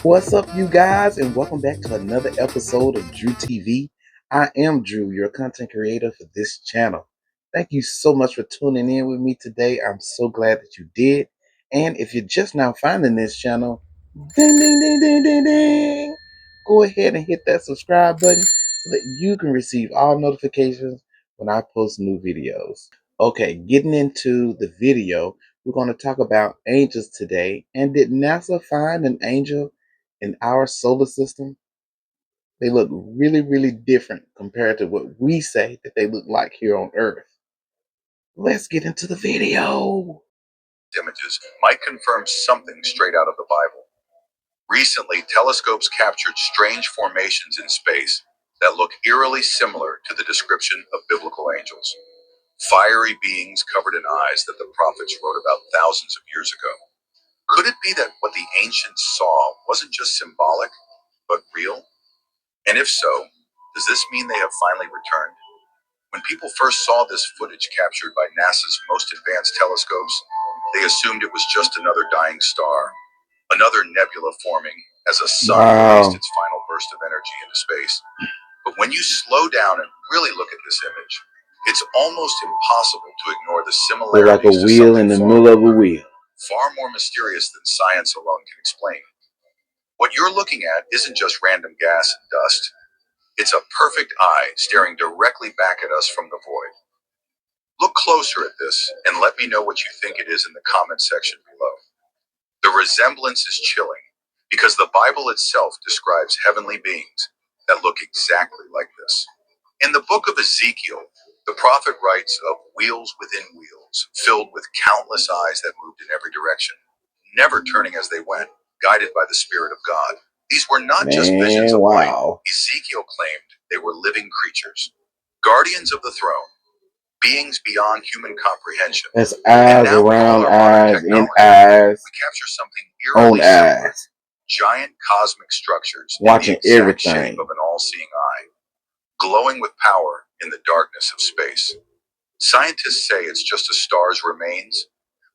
What's up, you guys, and welcome back to another episode of Drew TV. I am Drew, your content creator for this channel. Thank you so much for tuning in with me today. I'm so glad that you did. And if you're just now finding this channel, ding, ding, ding, ding, ding, ding, go ahead and hit that subscribe button so that you can receive all notifications when I post new videos. Okay, getting into the video, we're going to talk about angels today. And did NASA find an angel in our solar system? They look really, really different compared to what we say that they look like here on Earth. Let's get into the video. Images might confirm something straight out of the Bible. Recently, telescopes captured strange formations in space that look eerily similar to the description of biblical angels. Fiery beings covered in eyes that the prophets wrote about thousands of years ago. Could it be that what the ancients saw wasn't just symbolic, but real? And if so, does this mean they have finally returned? When people first saw this footage captured by NASA's most advanced telescopes, they assumed it was just another dying star, another nebula forming as a sun released its final burst of energy into space. But when you slow down and really look at this image, it's almost impossible to ignore the They're like a similarities to wheel in something the far middle of a more, wheel. far more mysterious than science alone can explain. What you're looking at isn't just random gas and dust. It's a perfect eye staring directly back at us from the void. Look closer at this and let me know what you think it is in the comment section below. The resemblance is chilling because the Bible itself describes heavenly beings that look exactly like this. In the book of Ezekiel, the prophet writes of wheels within wheels, filled with countless eyes that moved in every direction, never turning as they went, guided by the Spirit of God. These were not just visions of light. Ezekiel claimed they were living creatures, guardians of the throne, beings beyond human comprehension. That's eyes around eyes, in eyes, we capture something on eerily similar. eyes, Giant cosmic structures watching in the exact everything. shape of an all-seeing eye, glowing with power in the darkness of space. Scientists say it's just a star's remains,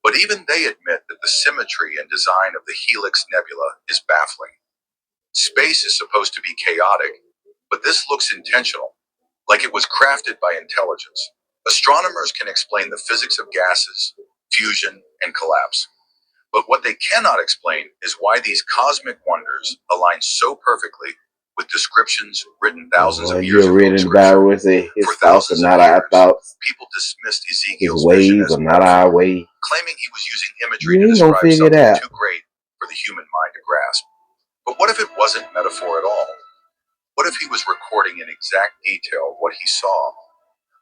but even they admit that the symmetry and design of the Helix Nebula is baffling. Space is supposed to be chaotic, but this looks intentional, like it was crafted by intelligence. Astronomers can explain the physics of gases, fusion, and collapse. But what they cannot explain is why these cosmic wonders align so perfectly with descriptions written thousands of years ago in Scripture. For thousands of years, people dismissed Ezekiel's vision as metaphor, claiming he was using imagery to describe something too great for the human mind to grasp. But what if it wasn't metaphor at all? What if he was recording in exact detail what he saw?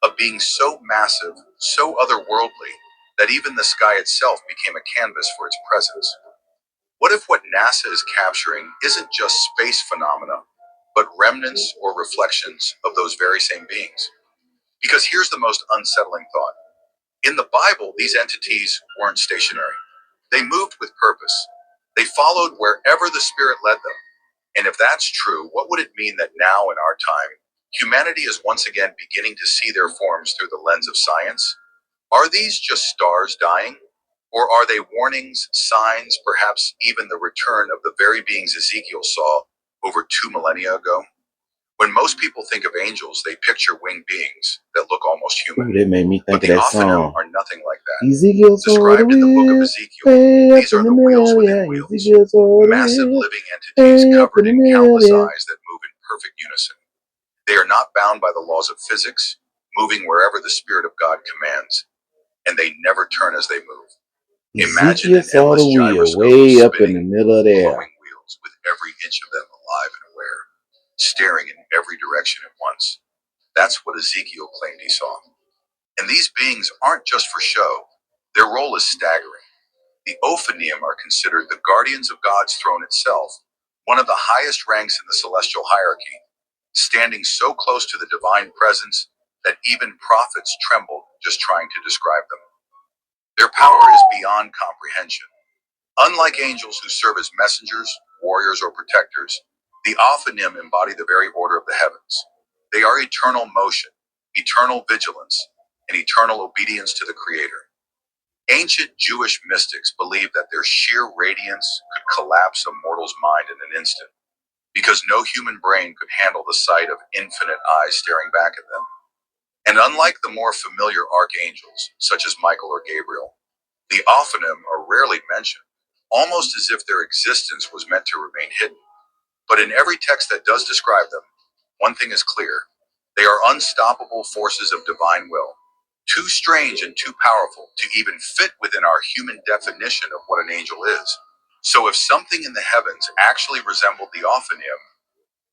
A being so massive, so otherworldly, that even the sky itself became a canvas for its presence. What if what NASA is capturing isn't just space phenomena, but remnants or reflections of those very same beings? Because here's the most unsettling thought. In the Bible, these entities weren't stationary. They moved with purpose. They followed wherever the Spirit led them. And if that's true, what would it mean that now in our time, humanity is once again beginning to see their forms through the lens of science? Are these just stars dying? Or are they warnings, signs, perhaps even the return of the very beings Ezekiel saw over 2 millennia ago? When most people think of angels, they picture winged beings that look almost human. Ooh, that made me think But of the that Ophanim song. are nothing like that. Ezekiel Described in the book of Ezekiel, these are the wheels within wheels, massive living entities covered in countless eyes that move in perfect unison. They are not bound by the laws of physics, moving wherever the Spirit of God commands, and they never turn as they move. Imagine an saw endless the wheel gyroscope way up in spinning, the middle of the air. glowing wheels with every inch of them alive and aware, staring in every direction at once. That's what Ezekiel claimed he saw. And these beings aren't just for show. Their role is staggering. The Ophanim are considered the guardians of God's throne itself, one of the highest ranks in the celestial hierarchy, standing so close to the divine presence that even prophets trembled just trying to describe them. Their power is beyond comprehension. Unlike angels who serve as messengers, warriors, or protectors, the Ophanim embody the very order of the heavens. They are eternal motion, eternal vigilance, and eternal obedience to the Creator. Ancient Jewish mystics believed that their sheer radiance could collapse a mortal's mind in an instant, because no human brain could handle the sight of infinite eyes staring back at them. And unlike the more familiar archangels, such as Michael or Gabriel, the Ophanim are rarely mentioned, almost as if their existence was meant to remain hidden. But in every text that does describe them, one thing is clear: they are unstoppable forces of divine will, too strange and too powerful to even fit within our human definition of what an angel is. So if something in the heavens actually resembled the Ophanim,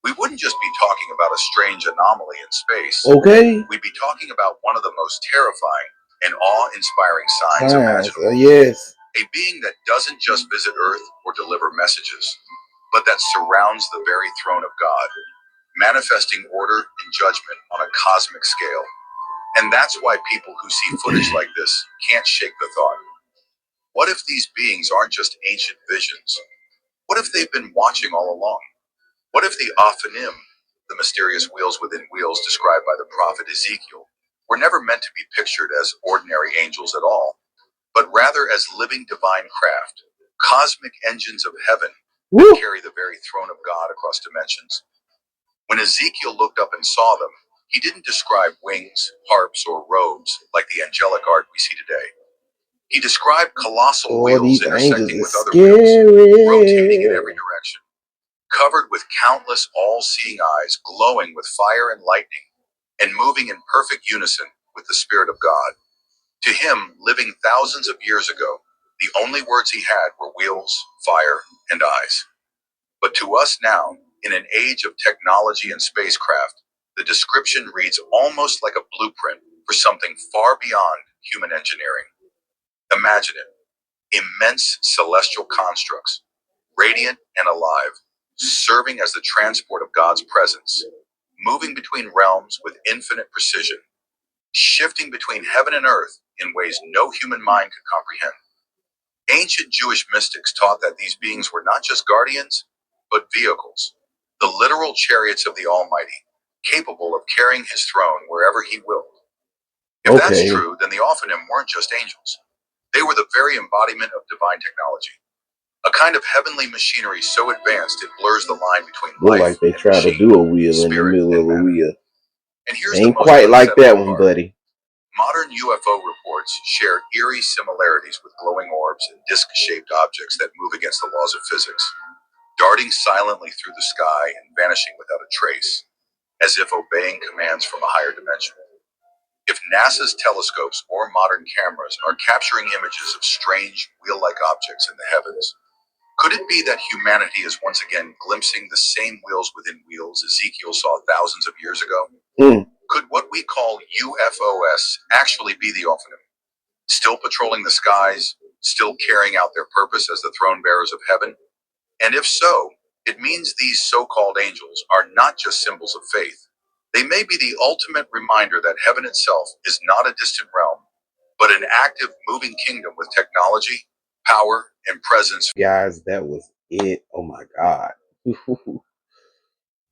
we wouldn't just be talking about a strange anomaly in space. Okay. We'd be talking about one of the most terrifying and awe-inspiring signs imaginable. Yes. A being that doesn't just visit Earth or deliver messages, but that surrounds the very throne of God, manifesting order and judgment on a cosmic scale. And that's why people who see footage like this can't shake the thought: what if these beings aren't just ancient visions? What if they've been watching all along? What if the Ophanim, the mysterious wheels within wheels described by the prophet Ezekiel, were never meant to be pictured as ordinary angels at all, but rather as living divine craft, cosmic engines of heaven that carry the very throne of God across dimensions? When Ezekiel looked up and saw them, he didn't describe wings, harps, or robes like the angelic art we see today. He described colossal wheels intersecting with other wheels, rotating in every direction, covered with countless all-seeing eyes glowing with fire and lightning, and moving in perfect unison with the Spirit of God. To him, living thousands of years ago, the only words he had were wheels, fire, and eyes. But to us now, in an age of technology and spacecraft, the description reads almost like a blueprint for something far beyond human engineering. Imagine it: immense celestial constructs, radiant and alive, serving as the transport of God's presence, moving between realms with infinite precision, shifting between heaven and earth in ways no human mind could comprehend. Ancient Jewish mystics taught that these beings were not just guardians, but vehicles, the literal chariots of the Almighty, capable of carrying his throne wherever he willed. If that's true, then the Ophanim weren't just angels. They were the very embodiment of divine technology, a kind of heavenly machinery so advanced it blurs the line between life like they and try to machine, do a wheel in the spirit middle and of a matter. wheel. And here's the Ain't most quite like that unsettling one, part. buddy. Modern UFO reports share eerie similarities with glowing orbs and disc-shaped objects that move against the laws of physics, darting silently through the sky and vanishing without a trace, as if obeying commands from a higher dimension. If NASA's telescopes or modern cameras are capturing images of strange, wheel-like objects in the heavens, could it be that humanity is once again glimpsing the same wheels within wheels Ezekiel saw thousands of years ago? Could what we call UFOs actually be the Ophanim, still patrolling the skies, still carrying out their purpose as the throne bearers of heaven? And if so, it means these so-called angels are not just symbols of faith. They may be the ultimate reminder that heaven itself is not a distant realm, but an active, moving kingdom with technology, power, and presence. Guys, that was it. Oh my God.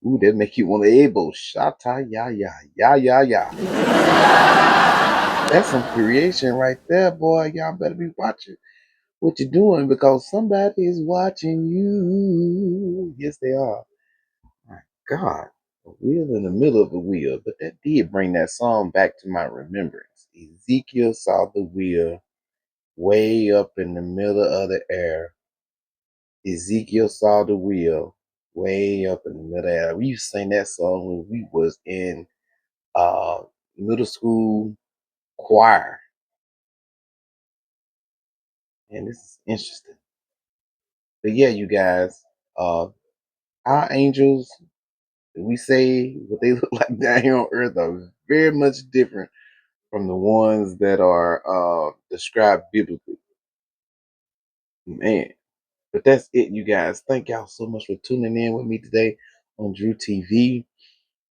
Ooh, that make you want to able shata ya ya ya ya ya. That's some creation right there, boy. Y'all better be watching what you're doing because somebody is watching you. Yes, they are. My God, a wheel in the middle of a wheel. But that did bring that song back to my remembrance. Ezekiel saw the wheel way up in the middle of the air. Ezekiel saw the wheel way up in the middle of the air. We used to sing that song when we was in uh middle school choir. And this is interesting. But yeah, you guys, uh our angels, we say what they look like down here on earth are very much different from the ones that are described biblically. Man. But that's it, you guys. Thank y'all so much for tuning in with me today on Drew TV.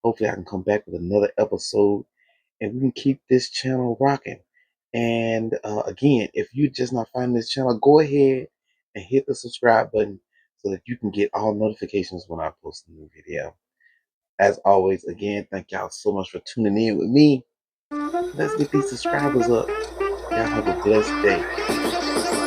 Hopefully I can come back with another episode and we can keep this channel rocking. And again, if you're just not finding this channel, go ahead and hit the subscribe button so that you can get all notifications when I post a new video. As always, again, thank y'all so much for tuning in with me. Let's get these subscribers up. Y'all have a blessed day.